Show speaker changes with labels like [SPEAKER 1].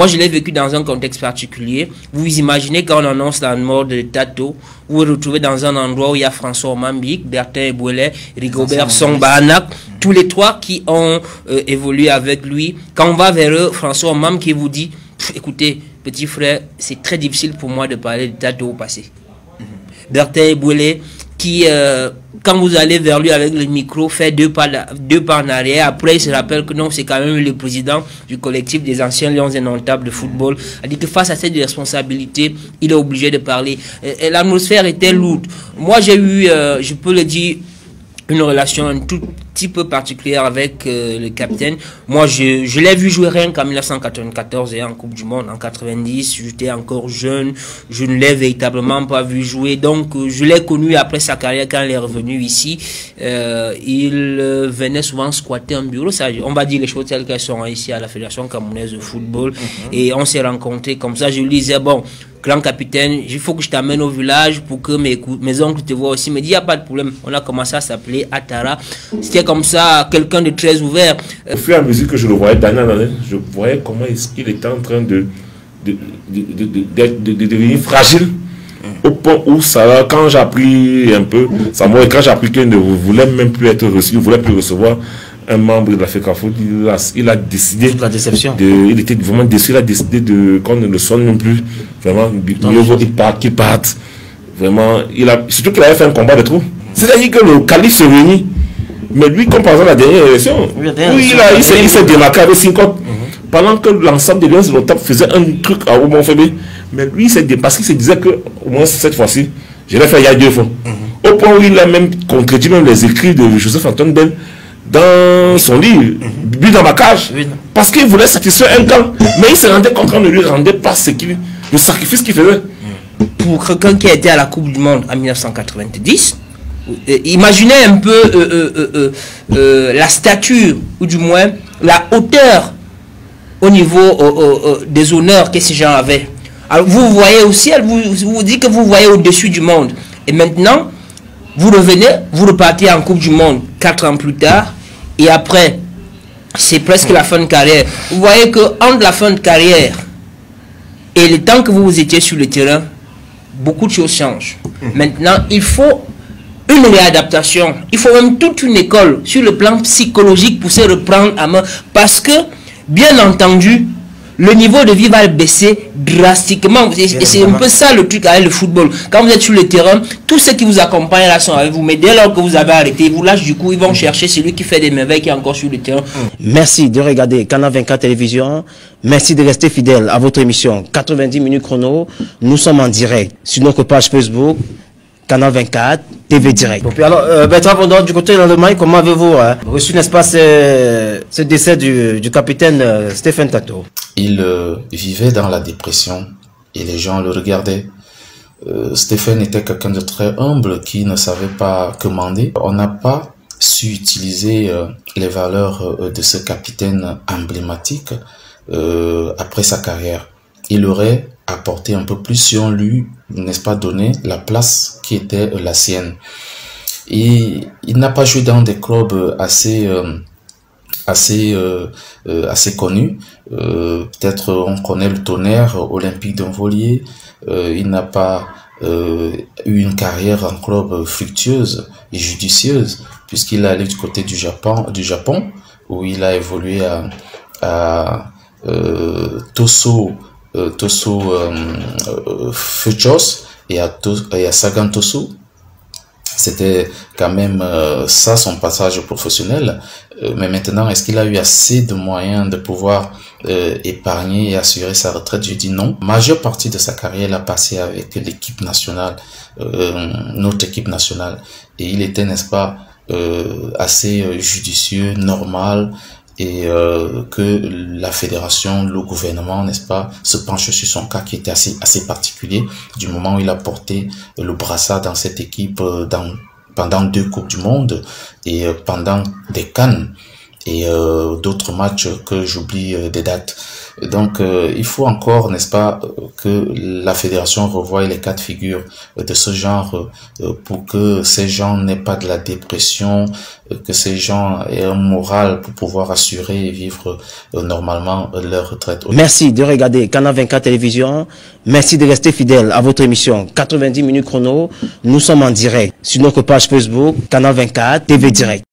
[SPEAKER 1] Moi, je l'ai vécu dans un contexte particulier. Vous vous imaginez quand on annonce la mort de Tato, vous vous retrouvez dans un endroit où il y a François Mambik, Bertin Ebouele, Rigobert Songbanak, tous les trois qui ont évolué avec lui. Quand on va vers eux, François Mam qui vous dit, écoutez, petit frère, c'est très difficile pour moi de parler de Tato au passé. Bertin Ebouele qui, quand vous allez vers lui avec le micro, fait deux pas en arrière. Après, il se rappelle que non, c'est quand même le président du collectif des anciens Lions indomptables de football. Il dit que face à cette responsabilité, il est obligé de parler. L'atmosphère était lourde. Moi, j'ai eu, je peux le dire, une relation un tout petit peu particulière avec le capitaine. Moi, je l'ai vu jouer rien qu'en 1994 et en Coupe du Monde. En 90, j'étais encore jeune. Je ne l'ai véritablement pas vu jouer. Donc, je l'ai connu après sa carrière quand il est revenu ici. Il venait souvent squatter un bureau. Ça, on va dire les choses telles qu'elles sont ici à la Fédération camerounaise de football. Et on s'est rencontrés comme ça. Je lui disais, bon, grand capitaine, il faut que je t'amène au village pour que mes oncles te voient aussi. Il me dit, il n'y a pas de problème. On a commencé à s'appeler Atara. C'était comme ça, quelqu'un de très ouvert.
[SPEAKER 2] Au fur et à mesure que je le voyais d'année en année, je voyais comment est-ce qu'il était en train de devenir fragile. Au point où ça, quand j'ai appris un peu, quand j'ai appris qu'il ne voulait même plus être reçu, il ne voulait plus recevoir un membre de la FECAFOOT, il a décidé
[SPEAKER 3] la déception.
[SPEAKER 2] Il était vraiment déçu, il a décidé qu'on ne le sonne non plus. Vraiment, mieux vaut qu'il parte. Vraiment, surtout qu'il avait fait un combat de trop. C'est-à-dire que le calife se réunit. Mais lui, comme par exemple la dernière élection, il s'est démarqué avec Sincope. Pendant que l'ensemble des Lions indomptables faisait un truc à Oumon-Fébé. Mais lui, parce qu'il se disait que, au moins cette fois-ci, je l'ai fait il y a 2 fois. Au point où il a même contredit même les écrits de Joseph-Antoine Bell dans son livre, But dans ma cage, parce qu'il voulait satisfaire un camp. Mais il se rendait compte qu'on ne lui rendait pas le sacrifice qu'il faisait.
[SPEAKER 1] Pour quelqu'un qui a été à la Coupe du Monde en 1990, imaginez un peu la stature, ou du moins la hauteur au niveau des honneurs que ces gens avaient. Alors vous voyez aussi, vous dites que vous voyez au-dessus du monde. Et maintenant, vous revenez, vous repartez en Coupe du Monde 4 ans plus tard, et après, c'est presque la fin de carrière. Vous voyez que entre la fin de carrière et le temps que vous étiez sur le terrain, beaucoup de choses changent. Maintenant, il faut une réadaptation. Il faut même toute une école sur le plan psychologique pour se reprendre à main. Parce que, bien entendu, le niveau de vie va baisser drastiquement. Et c'est un peu ça le truc avec le football. Quand vous êtes sur le terrain, tous ceux qui vous accompagnent là sont avec vous. Mais dès lors que vous avez arrêté, ils vous lâchent du coup, ils vont chercher celui qui fait des merveilles qui est encore sur le terrain.
[SPEAKER 3] Merci de regarder Canal 24 Télévision. Merci de rester fidèle à votre émission 90 minutes chrono. Nous sommes en direct sur notre page Facebook. Canal 24, TV Direct. Bon, alors, Bertrand Vondor, du côté de l'Allemagne, comment avez-vous reçu, n'est-ce pas, ce décès du capitaine Stéphane Tato?
[SPEAKER 4] Il vivait dans la dépression et les gens le regardaient. Stéphane était quelqu'un de très humble qui ne savait pas commander. On n'a pas su utiliser les valeurs de ce capitaine emblématique après sa carrière. Il aurait apporté un peu plus si on lui, n'est-ce pas, donné la place qui était la sienne. Et il n'a pas joué dans des clubs assez connus. Peut-être on connaît le Tonnerre, Olympique d'Envolier. Il n'a pas eu une carrière en club fructueuse et judicieuse, puisqu'il est allé du côté du Japon où il a évolué à Toso Fuchos et à Sagan Tosu. C'était quand même ça son passage professionnel. Mais maintenant, est-ce qu'il a eu assez de moyens de pouvoir épargner et assurer sa retraite? Je dis non. La majeure partie de sa carrière l'a passé avec l'équipe nationale, notre équipe nationale. Et il était, n'est-ce pas, assez judicieux, normal, et que la fédération, le gouvernement, n'est-ce pas, se penche sur son cas qui était assez particulier du moment où il a porté le brassard dans cette équipe pendant 2 Coupes du Monde et pendant des CAN. et d'autres matchs que j'oublie des dates. Donc, il faut encore, n'est-ce pas, que la fédération revoie les cas de figure de ce genre pour que ces gens n'aient pas de la dépression, que ces gens aient un moral pour pouvoir assurer et vivre normalement leur retraite.
[SPEAKER 3] Merci de regarder Canal 24 Télévision. Merci de rester fidèle à votre émission 90 minutes chrono. Nous sommes en direct sur notre page Facebook Canal 24 TV Direct.